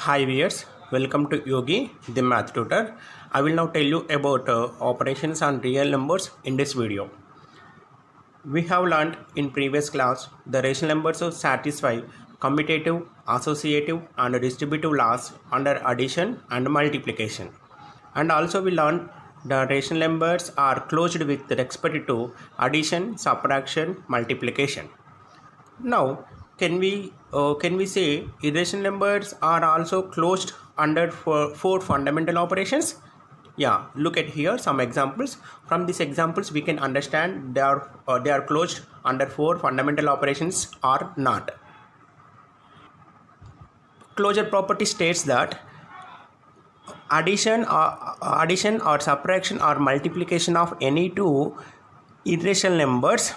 Hi viewers, welcome to Yogi, the math tutor. I will now tell you about operations on real numbers in this video. We have learned in previous class the rational numbers satisfy commutative, associative and distributive laws under addition and multiplication. And also we learned the rational numbers are closed with respect to addition, subtraction, multiplication. Now, can we say irrational numbers are also closed under four fundamental operations? Yeah, look at here some examples. From these examples, we can understand they are closed under four fundamental operations or not. Closure property states that addition or subtraction or multiplication of any two irrational numbers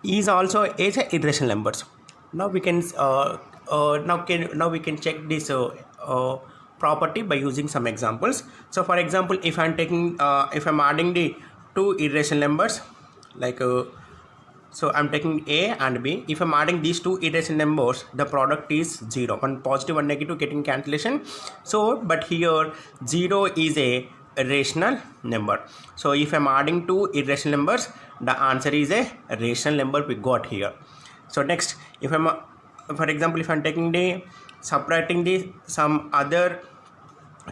is also a irrational numbers. Now we can we can check this property by using some examples. So for example, if I'm adding the two irrational numbers, like so I'm taking A and B. If I'm adding these two irrational numbers, the product is 0. One positive, one negative getting cancellation. So but here 0 is a rational number. So if I'm adding two irrational numbers, the answer is a rational number we got here. So next, if I'm for example, if I'm taking the subtracting the some other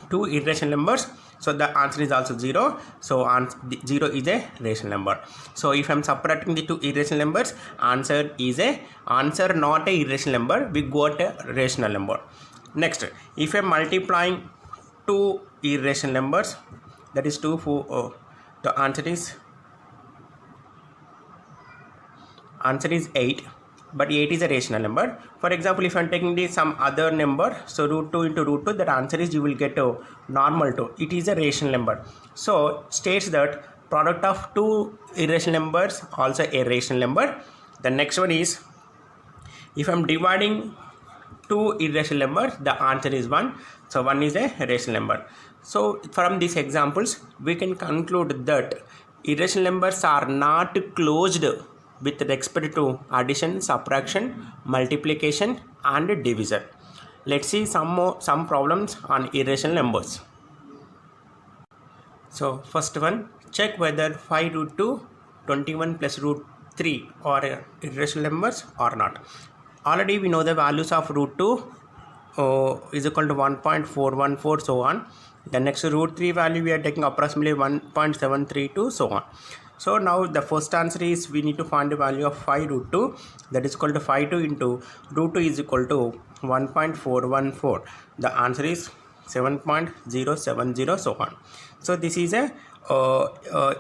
two irrational numbers, so the answer is also 0. So 0 is a rational number. So if I'm subtracting the two irrational numbers, answer not a irrational number, we got a rational number. Next, if I'm multiplying two irrational numbers, that is 2 for the answer is 8, but 8 is a rational number. For example, if I'm taking some other number, so root 2 into root 2, that answer is you will get a normal 2. It is a rational number. So states that product of two irrational numbers also a rational number. The next one is, if I'm dividing two irrational numbers, the answer is 1. So 1 is a rational number. So from these examples, we can conclude that irrational numbers are not closed with respect to addition, subtraction, multiplication and division. Let's see some problems on irrational numbers. So first one, check whether 5 root 2, 21 plus root 3 are irrational numbers or not. Already we know the values of root 2 is equal to 1.414, so on. The next root 3 value we are taking approximately 1.732, so on. So now the first answer is we need to find the value of 5 root 2, that is equal to 5 2 into root 2 is equal to 1.414. The answer is 7.070, so on. So this is a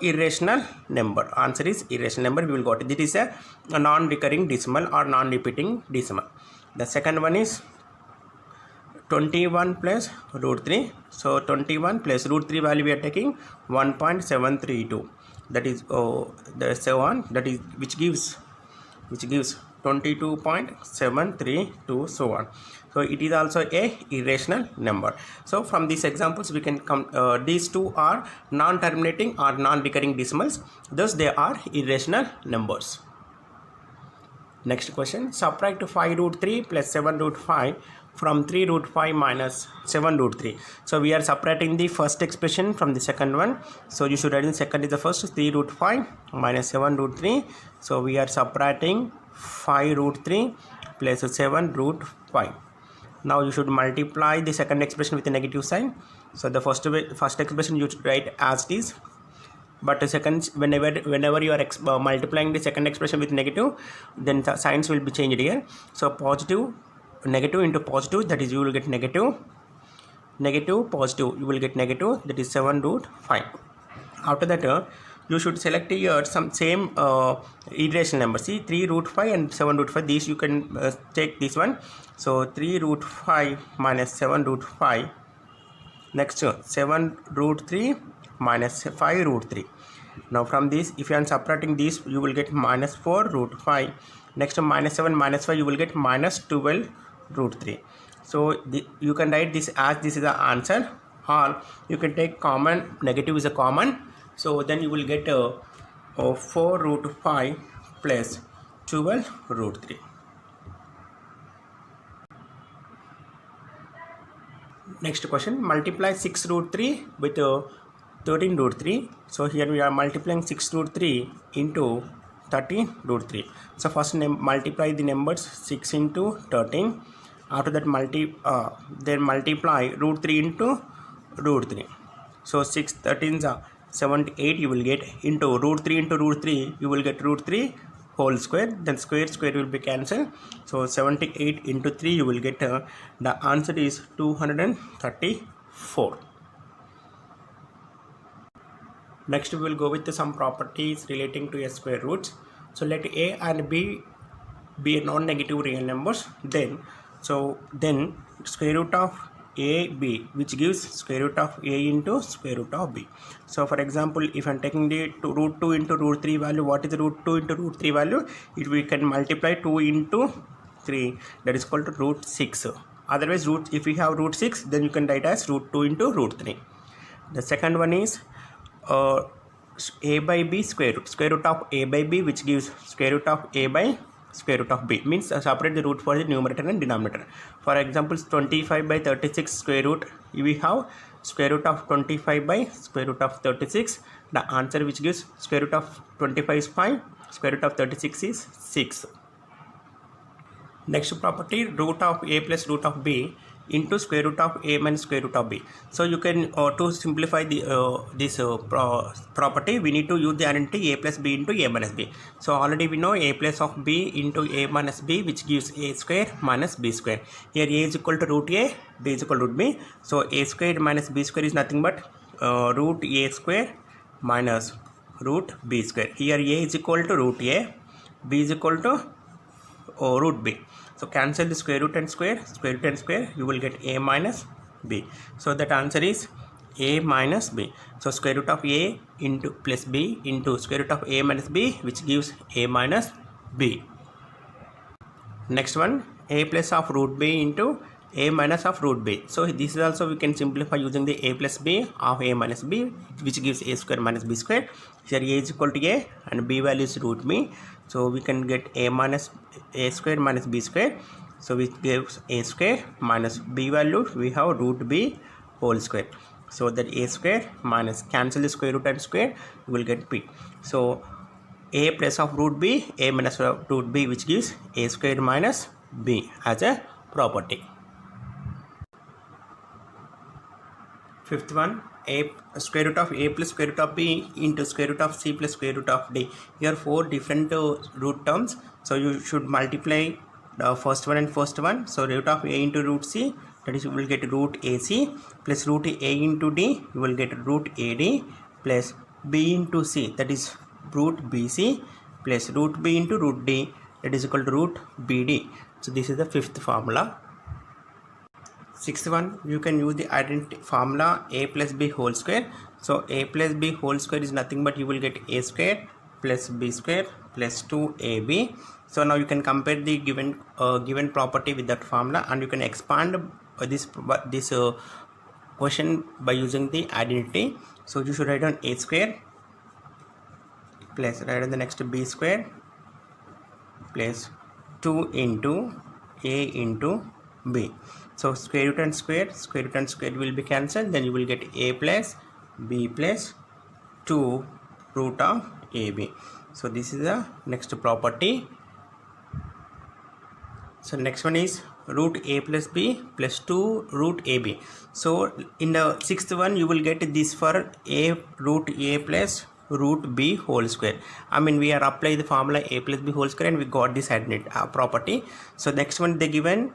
irrational number. Answer is irrational number. We will got it. This is a non-recurring decimal or non-repeating decimal. The second one is 21 plus root 3. So 21 plus root 3 value we are taking 1.732. That is the so on, that is which gives 22.732, so on. So it is also a irrational number. So from these examples we can come these two are non-terminating or non-recurring decimals, thus they are irrational numbers. Next question, subtract 5 root 3 plus 7 root 5 from 3 root 5 minus 7 root 3. So we are subtracting the first expression from the second one. So you should write in second is the first, 3 root 5 minus 7 root 3. So we are subtracting 5 root 3 plus 7 root 5. Now you should multiply the second expression with a negative sign. So the first expression you should write as it is. But the second, whenever you are multiplying the second expression with negative, then the signs will be changed here. So positive, negative into positive, that is you will get negative, positive, you will get negative, that is 7 root 5. After that you should select here some same irrational number. See, 3 root 5 and 7 root 5, these you can take this one. So 3 root 5 minus 7 root 5. Next 7 root 3 minus 5 root 3. Now from this, if you are subtracting this, you will get minus 4 root 5. Next minus 7 minus 5, you will get minus 12 root 3. So you can write this as this is the answer, or you can take common, negative is a common, so then you will get 4 root 5 plus 12 root 3. Next question, multiply 6 root 3 with 13 root 3. So here we are multiplying 6 root 3 into 13 root 3. So first multiply the numbers 6 into 13. After that then multiply root 3 into root 3. So 6 13s are 78, you will get into root 3 you will get root 3 whole square, then square will be cancelled. So 78 into 3 you will get the answer is 234. Next we will go with some properties relating to a square roots. So let a and b be a non-negative real numbers, then square root of a b, which gives square root of a into square root of b. So for example, if I am taking the root 2 into root 3 value, what is the root 2 into root 3 value? We can multiply 2 into 3, that is called root 6. Otherwise if we have root 6, then you can write as root 2 into root 3. The second one is a by b square root of a by b, which gives square root of a by square root of b, means separate the root for the numerator and denominator. For example, 25 by 36 square root, we have square root of 25 by square root of 36. The answer which gives square root of 25 is 5, square root of 36 is 6. Next property, root of a plus root of b into square root of a minus square root of b. So you can to simplify this property, we need to use the identity a plus b into a minus b. So already we know a plus of b into a minus b, which gives a square minus b square. Here a is equal to root a, b is equal to root b. So a square minus b square is nothing but root a square minus root b square. Here a is equal to root a, b is equal to root b. So cancel the square root and square, you will get a minus b. So that answer is a minus b. So square root of a into plus b into square root of a minus b, which gives a minus b. Next one, a plus of root b into a minus of root b. So this is also we can simplify using the a plus b of a minus b, which gives a square minus b square. Here a is equal to a and b value is root b. So we can get a minus a square minus b square. So which gives a square minus b value, we have root b whole square. So that a square minus cancel the square root and square, you will get b. So a plus of root b, a minus root b, which gives a square minus b as a property. Fifth one, a square root of a plus square root of b into square root of c plus square root of d. Here 4 different root terms, so you should multiply the first one and first one. So root of a into root c, that is you will get root ac, plus root a into d, you will get root ad, plus b into c, that is root bc, plus root b into root d, that is equal to root bd. So this is the fifth formula. Sixth one, you can use the identity formula a plus b whole square. So a plus b whole square is nothing but you will get a square plus b square plus 2ab. So now you can compare the given property with that formula, and you can expand this question by using the identity. So you should write down a square plus write down the next b square plus 2 into a into b. So square root and square will be cancelled, then you will get a plus b plus 2 root of ab. So this is the next property. So next one is root a plus b plus 2 root ab. So in the sixth one you will get this for a root a plus root b whole square. I mean we are applying the formula a plus b whole square and we got this identity property. So next one they given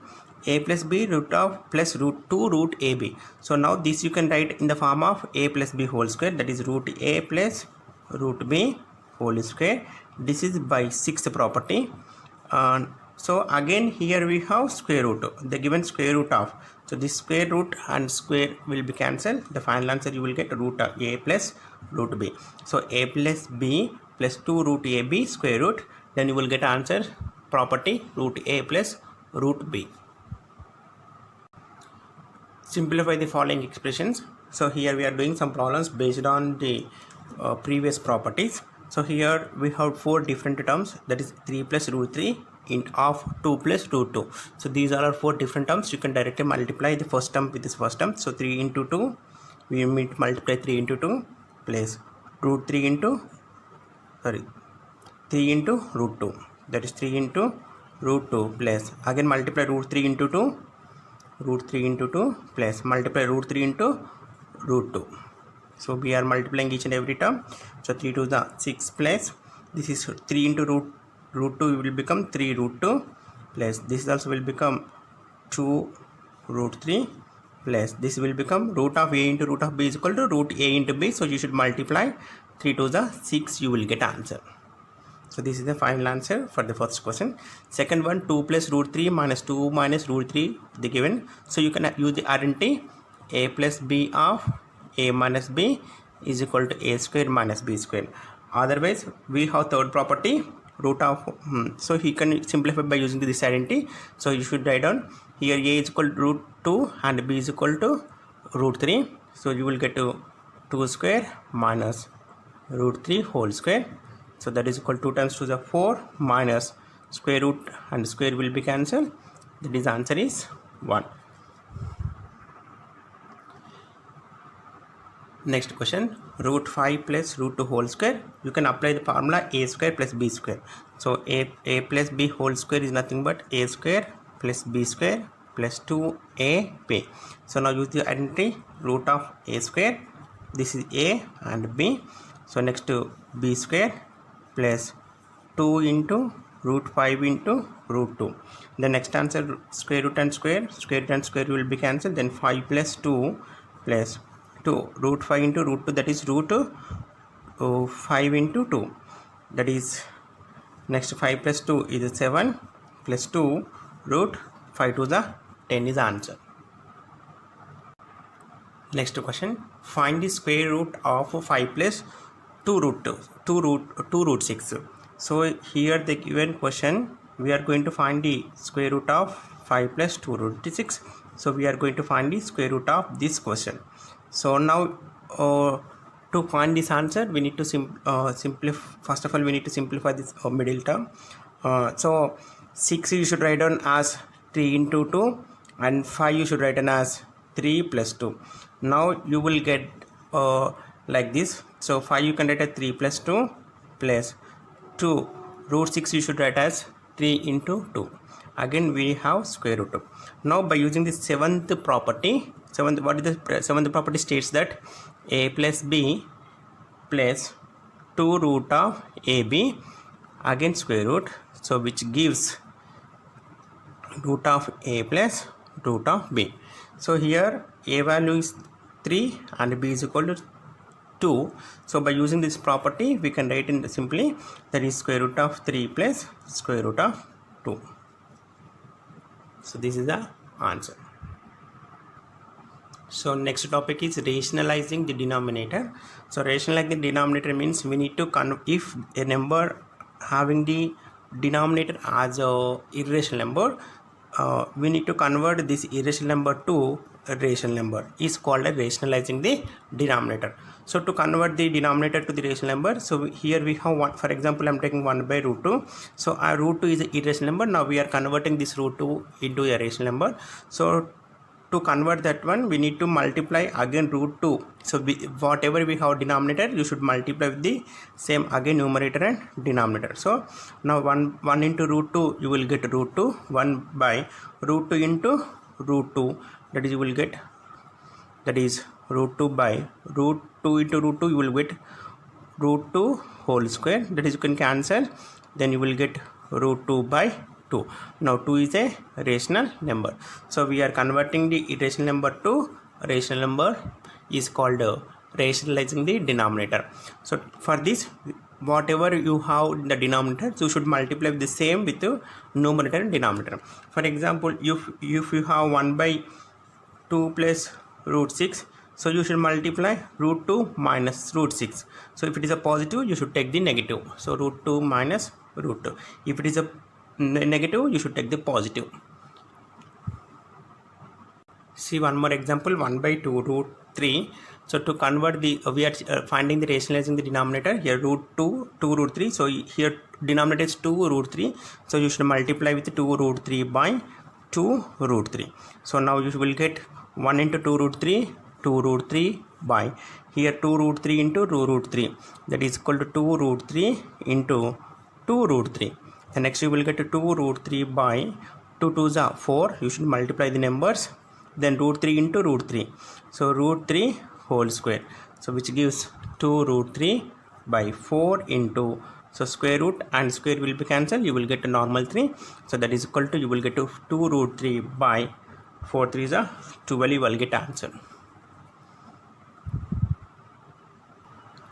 a plus b root of plus root 2 root ab. So now this you can write in the form of a plus b whole square, that is root a plus root b whole square. This is by sixth property. So again here we have square root, the given square root of, so this square root and square will be cancelled. The final answer you will get root of a plus root b. So a plus b plus 2 root ab square root, then you will get answer property root a plus root b. Simplify the following expressions. So here we are doing some problems based on the previous properties. So here we have 4 different terms, that is 3 plus root 3 of 2 plus root 2. So these are 4 different terms. You can directly multiply the first term with this first term. So 3 into 2, we multiply 3 into 2 plus root 3 into 3 into root 2, that is 3 into root 2 plus again multiply root 3 into 2 plus multiply root 3 into root 2. So we are multiplying each and every term. So 3 to the 6 plus this is 3 into root 2 will become 3 root 2 plus this also will become 2 root 3 plus this will become root of a into root of b is equal to root a into b. So you should multiply 3 to the 6, you will get answer. So this is the final answer for the first question. Second one, 2 plus root 3 minus 2 minus root 3 the given. So you can use the identity a plus b of a minus b is equal to a square minus b square. Otherwise we have third property root of so he can simplify by using this identity. So you should write down here a is equal to root 2 and b is equal to root 3. So you will get to 2 square minus root 3 whole square. So that is equal to 2 times 2 is 4 minus square root and square will be cancelled. That is answer is 1. Next question, root 5 plus root 2 whole square. You can apply the formula a square plus b square. So a plus b whole square is nothing but a square plus b square plus 2ab. So now use the identity root of a square. This is a and b. So next to b square plus 2 into root 5 into root 2. The next answer square root and square will be cancelled. Then 5 plus 2 plus 2 root 5 into root 2, that is root 5 into 2, that is next 5 plus 2 is 7 plus 2 root 5 to the 10 is the answer. Next question, find the square root of 5 plus 2 root 6. So here the given question we are going to find the square root of 5 plus 2 root 6. So we are going to find the square root of this question. So now to find this answer we need to simplify. First of all we need to simplify this middle term. So 6 you should write down as 3 into 2 and 5 you should write down as 3 plus 2. Now you will get like this. So 5 you can write as 3 plus 2 plus 2 root 6 you should write as 3 into 2. Again we have square root 2. Now by using the seventh property, what is the seventh property states that a plus b plus 2 root of ab again square root, so which gives root of a plus root of b. So here a value is 3 and b is equal to 2. So by using this property we can write in simply, that is square root of 3 plus square root of 2. So this is the answer. So next topic is rationalizing the denominator. So rationalizing the denominator means we need to if a number having the denominator as a irrational number, we need to convert this irrational number to a rational number, is called as rationalizing the denominator. So to convert the denominator to the rational number, so here we have one, for example I am taking 1 by root 2. So our root 2 is an irrational number. Now we are converting this root 2 into a rational number. So to convert that one we need to multiply again root 2. So whatever we have denominator you should multiply with the same again numerator and denominator. So now 1 into root 2 you will get root 2, 1 by root 2 into root 2, that is you will get, that is root 2 by root 2 into root 2 you will get root 2 whole square, that is you can cancel, then you will get root 2 by 2. Now 2 is a rational number. So we are converting the irrational number to rational number, is called rationalizing the denominator. So for this whatever you have in the denominator you should multiply with the same with the numerator and denominator. For example if you have 1 by 2 plus root 6, so you should multiply root 2 minus root 6. So if it is a positive you should take the negative, so root 2 minus root 2. If it is a negative you should take the positive. See one more example, 1 by 2 root 3. So to convert the we are finding the rationalizing the denominator, here root 2 root 3. So here denominator is 2 root 3, so you should multiply with 2 root 3 by 2 root 3. So now you will get 1 into 2 root 3, 2 root 3 by here 2 root 3 into 2 root 3, that is equal to 2 root 3 into 2 root 3. The next you will get 2 root 3 by 2 2s are 4. You should multiply the numbers, then root 3 into root 3, so root 3 whole square, so which gives 2 root 3 by 4 into, so square root and square will be cancelled, you will get a normal 3, so that is equal to, you will get to 2 root 3 by 4 3s are 12. You will get answer.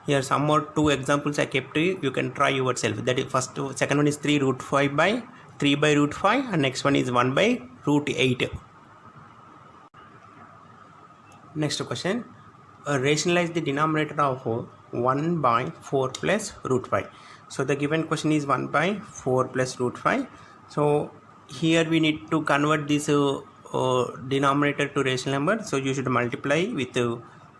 Here some more 2 examples I kept to you, you can try yourself. That is second one is 3 root 5 by 3 by root 5, and next one is 1 by root 8. Next question, rationalize the denominator of 1 by 4 plus root 5. So the given question is 1 by 4 plus root 5. So here we need to convert this denominator to rational number, so you should multiply with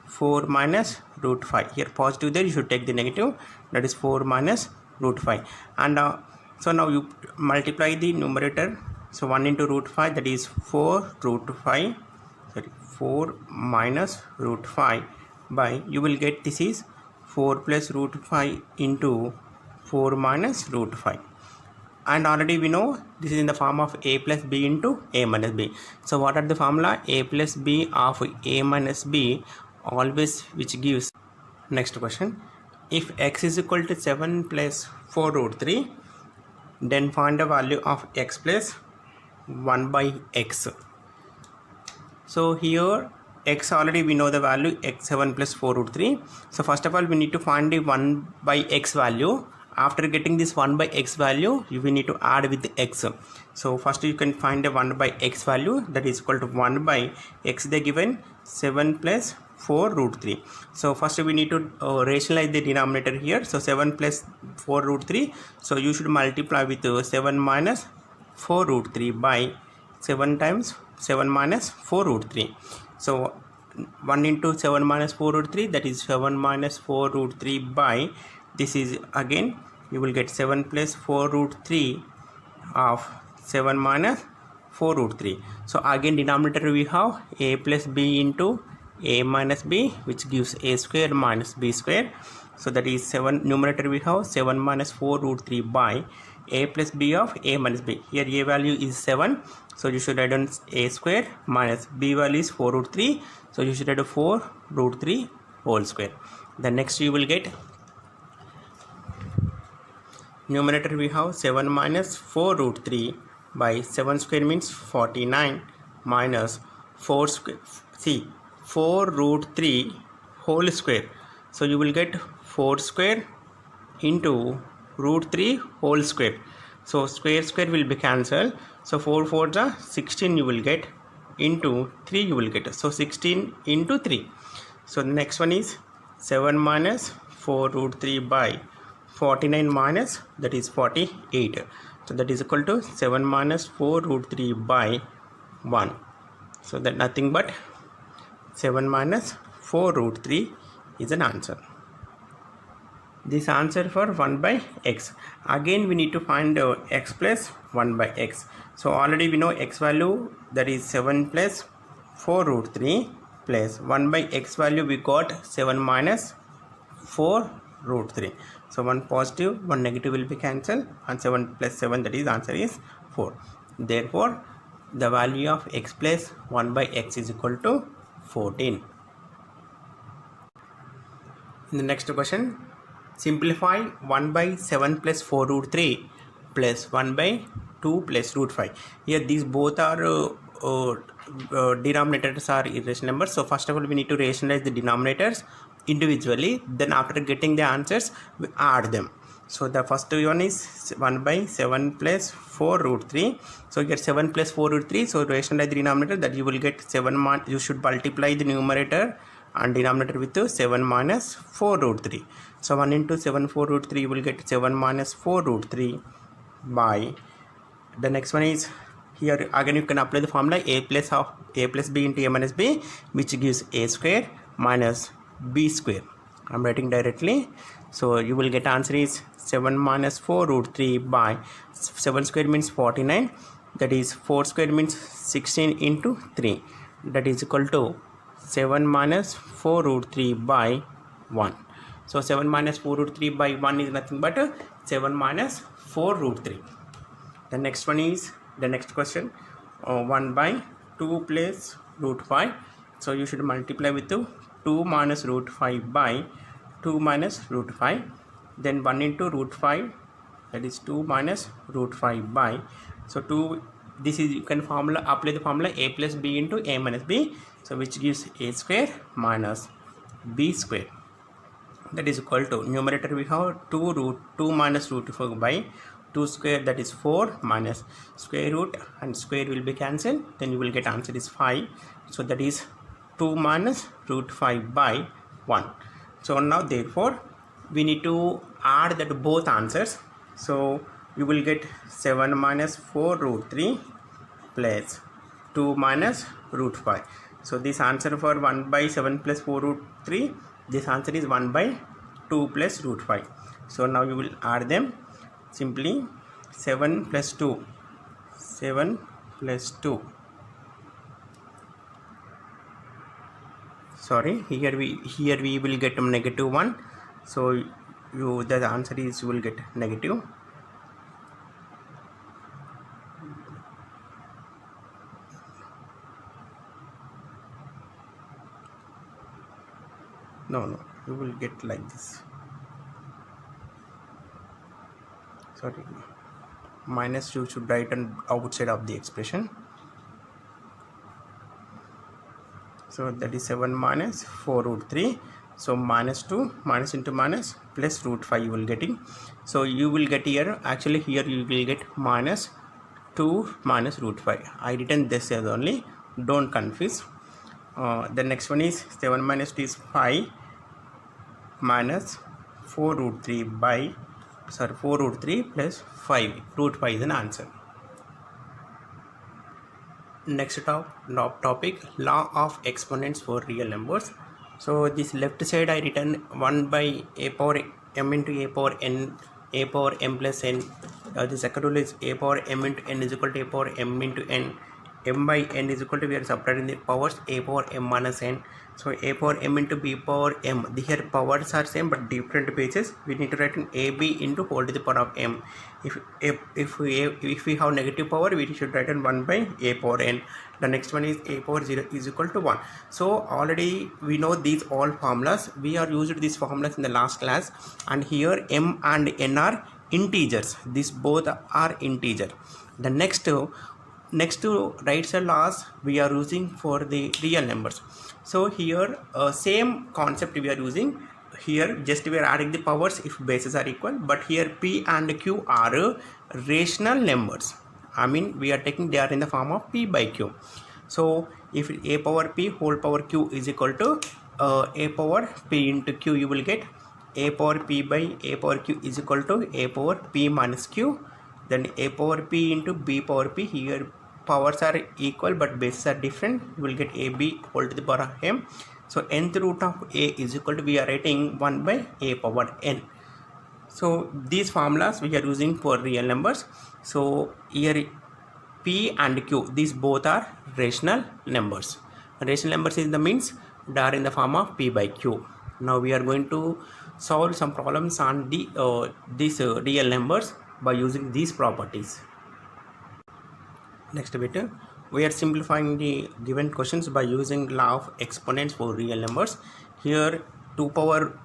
4 minus root 5. Here positive, there you should take the negative, that is 4 minus root 5. And so now you multiply the numerator, so 1 into root 5, that is 4 root 5, sorry 4 minus root 5 by, you will get this is 4 plus root 5 into 4 minus root 5. And already we know this is in the form of a plus b into a minus b. So what are the formula? A plus b of a minus b always, which gives. Next question, if x is equal to 7 plus 4 root 3, then find the value of x plus 1 by x. So here x already we know the value, x 7 plus 4 root 3. So first of all we need to find the 1 by x value. After getting this 1 by x value, you will need to add with the x. So first you can find the 1 by x value, that is equal to 1 by x, they given 7 plus 4 root 3. So first we need to rationalize the denominator here. So 7 plus 4 root 3, so you should multiply with 7 minus 4 root 3 by 7 times 7 minus 4 root 3. So 1 into 7 minus 4 root 3, that is 7 minus 4 root 3 by, this is again you will get 7 plus 4 root 3 of 7 minus 4 root 3. So again denominator we have a plus b into a minus b, which gives a square minus b square. So that is 7, numerator we have 7 minus 4 root 3 by a plus b of a minus b. Here a value is 7, so you should add on a square, minus b value is 4 root 3, so you should add 4 root 3 whole square. Then next you will get numerator we have 7 minus 4 root 3 by 7 square means 49 minus 4 square, see 4 root 3 whole square. So you will get 4 square into root 3 whole square. So square will be cancelled. So 4 4s are 16 you will get, into 3 you will get. So 16 into 3. So the next one is 7 minus 4 root 3 by 49 minus, that is 48. So that is equal to 7 minus 4 root 3 by 1. So that nothing but 7 minus 4 root 3 is an answer. This answer for 1 by x. Again we need to find x plus 1 by x. So already we know x value, that is 7 plus 4 root 3 plus 1 by x value we got 7 minus 4 root 3. So one positive, one negative will be cancelled, and 7 plus 7, that is answer is 4. Therefore the value of x plus 1 by x is equal to 14. In the next question, simplify 1 by 7 plus 4 root 3 plus 1 by 2 plus root 5. Here these both are denominators are irrational numbers. So first of all we need to rationalize the denominators individually, then after getting the answers we add them. So the first one is 1 by 7 plus 4 root 3. So you get 7 plus 4 root 3. So rationalize the denominator, that you will get 7 you should multiply the numerator and denominator with 7 minus 4 root 3. So 1 into 7 4 root 3 you will get 7 minus 4 root 3 by, the next one is, here again you can apply the formula a plus b into a minus b, which gives a square minus b square. I am writing directly. So you will get answer is 7 minus 4 root 3 by 7 square means 49, that is 4 square means 16 into 3, that is equal to 7 minus 4 root 3 by 1. So 7 minus 4 root 3 by 1 is nothing but 7 minus 4 root 3. The next one is the next question, 1 by 2 plus root 5. So you should multiply with 2 minus root 5 by 2 minus root 5. Then 1 into root 5, that is 2 minus root 5 by, so 2, this is, you can formula, apply the formula a plus b into a minus b, so which gives a square minus b square, that is equal to, numerator we have 2 minus root 4 by 2 square, that is 4 minus square root, and square will be cancelled, then you will get answer is 5. So that is 2 minus root 5 by 1. So now therefore we need to add that both answers. So you will get 7 minus 4 root 3 plus 2 minus root 5. So this answer for 1 by 7 plus 4 root 3, this answer is 1 by 2 plus root 5. So now you will add them simply. 7 plus 2, 7 plus 2, sorry, here we will get negative 1, so the answer is, you will get negative. No, you will get like this, sorry, minus you should write on outside of the expression. So that is 7 minus 4 root 3. So minus 2, minus into minus, plus root 5 you will getting. So you will get here, actually here you will get minus 2 minus root 5. I written this as only, don't confuse. The next one is 7 minus 2 is 5 minus 4 root 3 by, 4 root 3 plus 5, root 5 is an answer. Next topic, law of exponents for real numbers. So this left side I written 1 by a power m into a power n, a power m plus n. The second rule is a power m into n is equal to a power m into n. M by n is equal to, we are subtracting the powers, a power m minus n. So a power m into b power m, here powers are same but different bases. We need to write an ab into whole to the power of m. If we have negative power, we should write in 1 by a power n. The next one is a power 0 is equal to 1. So already we know these all formulas. We are used these formulas in the last class, and here m and n are integers. These both are integer. The next to right side laws we are using for the real numbers. So here same concept we are using. Here just we are adding the powers if bases are equal, but here p and q are rational numbers. I mean we are taking, they are in the form of p by q. So if a power p whole power q is equal to a power p into q, you will get a power p by a power q is equal to a power p minus q. Then a power p into b power p, here powers are equal but bases are different, you will get ab whole to the power of m. So nth root of a is equal to, we are writing 1 by a power n. So these formulas we are using for real numbers. So here p and q, these both are rational numbers. Rational numbers is the means they are in the form of p by q. Now we are going to solve some problems on the these real numbers by using these properties. Next bit, we are simplifying the given questions by using law of exponents for real numbers. Here 2 power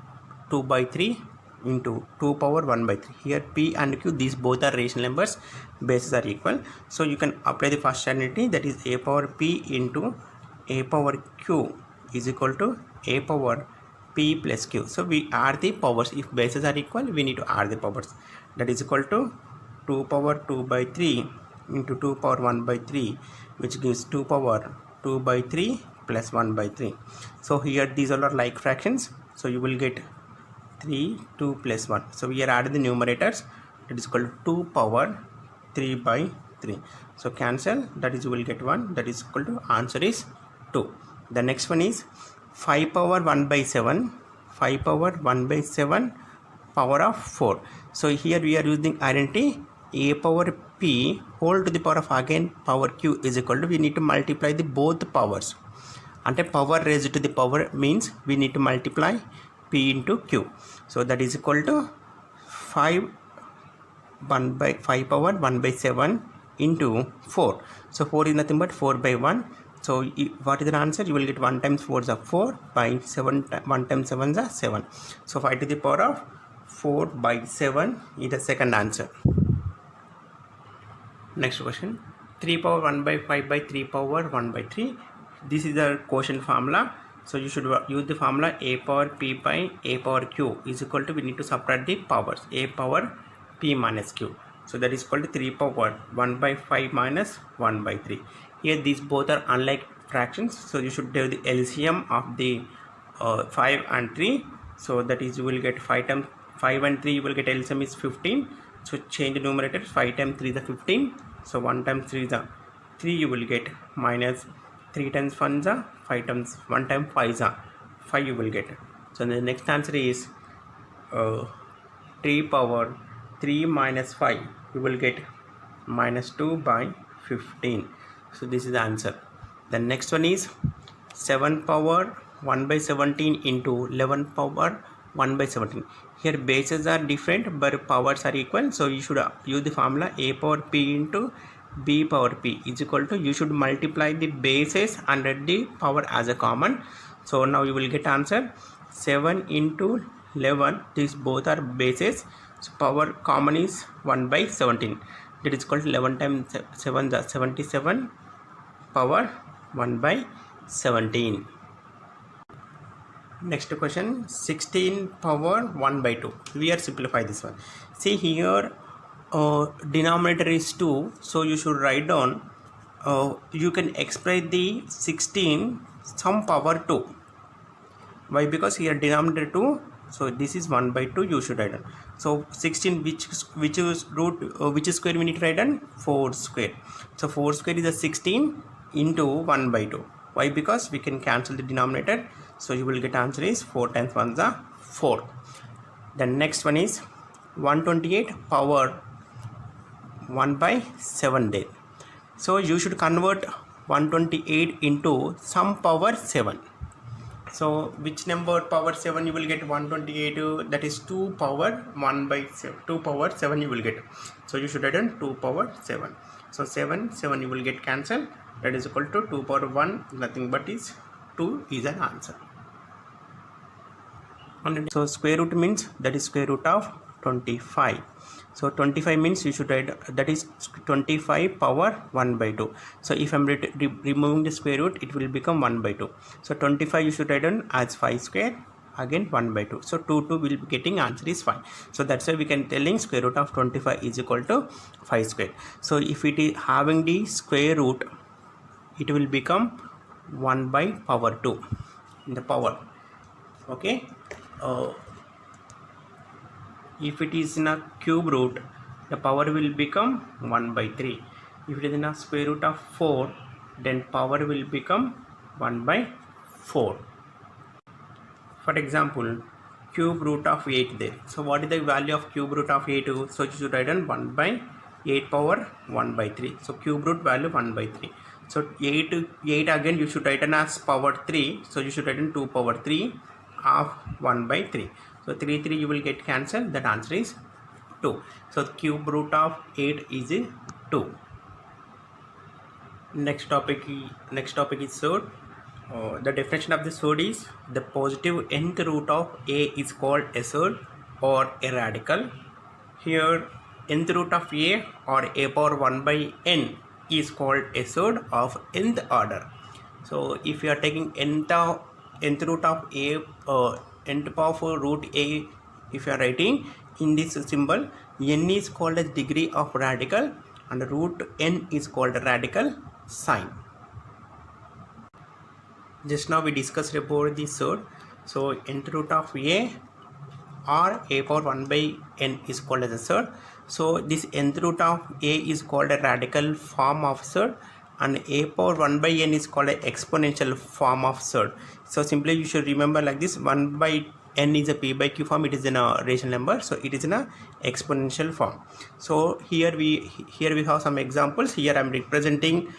2 by 3 into 2 power 1 by 3. Here p and q, these both are rational numbers, bases are equal. So you can apply the first identity, that is a power p into a power q is equal to a power p plus q. So we add the powers. If bases are equal, we need to add the powers. That is equal to 2 power 2 by 3 into 2 power 1 by 3, which gives 2 power 2 by 3 plus 1 by 3. So here these all are like fractions, so you will get 3 2 plus 1. So we are adding the numerators, that is equal to 2 power 3 by 3. So cancel, that is you will get 1, that is equal to, answer is 2. The next one is 5 power 1 by 7, 5 power 1 by 7 power of 4. So here we are using identity a power p whole to the power of again power q is equal to, we need to multiply the both powers. And a power raised to the power means we need to multiply p into q. So that is equal to 5 power 1 by 7 into 4. So 4 is nothing but 4 by 1. So what is the answer? You will get 1 times 4 is 4 by 7, 1 times 7 is 7. So 5 to the power of 4 by 7 is the second answer. Next question, 3 power 1 by 5 by 3 power 1 by 3. This is the quotient formula. So you should use the formula a power p by a power q is equal to, we need to subtract the powers, a power p minus q. So that is equal to 3 power 1 by 5 minus 1 by 3. Here these both are unlike fractions. So you should do the LCM of the 5 and 3. So that is, you will get 5 times 5 and 3, you will get LCM is 15. So change the numerator, 5 times 3 is 15. So 1 times 3 is 3, you will get minus 3 times 1 is 5 times 1 times 5 is 5 you will get. So the next answer is 3 power 3 minus 5, you will get minus 2 by 15. So this is the answer. The next one is 7 power 1 by 17 into 11 power 1 by 17. Here bases are different but powers are equal. So you should use the formula a power p into b power p is equal to, you should multiply the bases and the power as a common. So now you will get answer 7 into 11, these both are bases. So power common is 1 by 17. That is equal to 11 times 7 is 77 power 1 by 17. Next question, 16 power 1 by 2. We are simplify this one. See here denominator is 2. So you should write down, you can express the 16 some power 2. Why? Because here denominator 2. So this is 1 by 2, you should write down. So 16 which is root which square we need to write down? 4 square. So 4 square is a 16 into 1 by 2. Why? Because we can cancel the denominator. So you will get answer is 4 times 1 is 4. The next one is 128 power 1 by 7 day. So you should convert 128 into some power 7. So which number power 7 you will get? 128, that is 2 power 1 by 7, 2 power 7 you will get. So you should write down 2 power 7. So 7 you will get cancelled. That is equal to 2 power 1, nothing but is 2 is an answer. So square root means that is square root of 25. So 25 means you should write that is 25 power 1 by 2. So if I am removing the square root, it will become 1 by 2. So 25 you should write down as 5 square, again 1 by 2. So 2 will be getting answer is 5. So that's why we can telling square root of 25 is equal to 5 square. So if it is having the square root, it will become 1 by power 2 in the power. Okay. If it is in a cube root, the power will become 1 by 3. If it is in a square root of 4, then power will become 1 by 4. For example, cube root of 8 there. So what is the value of cube root of 8? So you should write down 1 by 8 power 1 by 3. So cube root value 1 by 3. So 8 again you should write down as power 3. So you should write down 2 power 3 of 1 by 3. So 3 you will get cancelled. That answer is 2. So cube root of 8 is 2. Next topic is surd. The definition of the surd is the positive nth root of a is called a surd or a radical. Here nth root of a or a power 1 by n is called a surd of nth order. So if you are taking nth root of a, nth of root a, if you are writing in this symbol, n is called as degree of radical and root n is called radical sign. Just now we discussed about the surd. So nth root of a or a power 1 by n is called as a surd. So this nth root of a is called a radical form of surd, and a power 1 by n is called an exponential form of surd. So simply you should remember like this: 1 by n is a p by q form, it is in a rational number, so it is in a exponential form. So here we have some examples. Here I am representing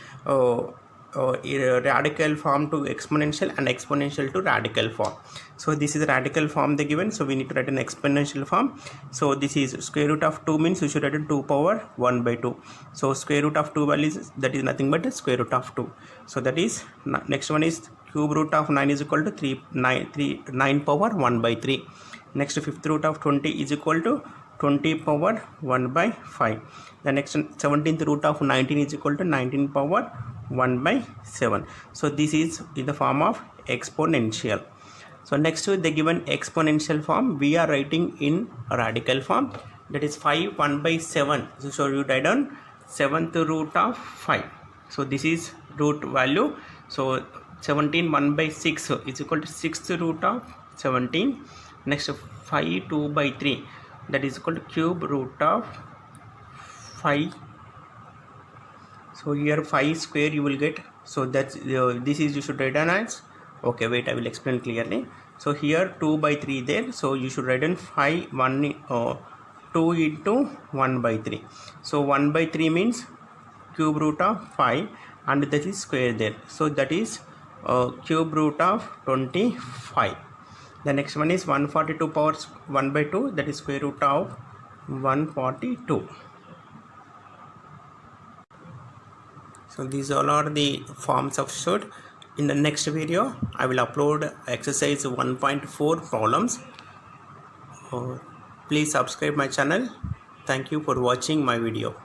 radical form to exponential and exponential to radical form. So this is a radical form they given, so we need to write an exponential form. So this is square root of 2 means we should write 2 power 1 by 2. So square root of 2 values, that is nothing but the square root of 2. So that is, next one is cube root of 9 is equal to 9 power 1 by 3. Next, fifth root of 20 is equal to 20 power 1 by 5. The next 17th root of 19 is equal to 19 power 1 by 7. So this is in the form of exponential. So next to the given exponential form, we are writing in a radical form, that is 5 1 by 7. So you write down 7th root of 5. So this is root value. So 17 1 by 6 is equal to 6th root of 17. Next 5 2 by 3, that is equal to cube root of 5. So here 5 square you will get. So that's this is you should write down as, okay, wait, I will explain clearly. So here 2 by 3 there, so you should write in 5 2 into 1 by 3. So 1 by 3 means cube root of 5 and that is square there, so that is cube root of 25. The next one is 142 power 1 by 2, that is square root of 142. So these all are the forms of substitute. In the next video, I will upload exercise 1.4 problems. Please subscribe my channel. Thank you for watching my video.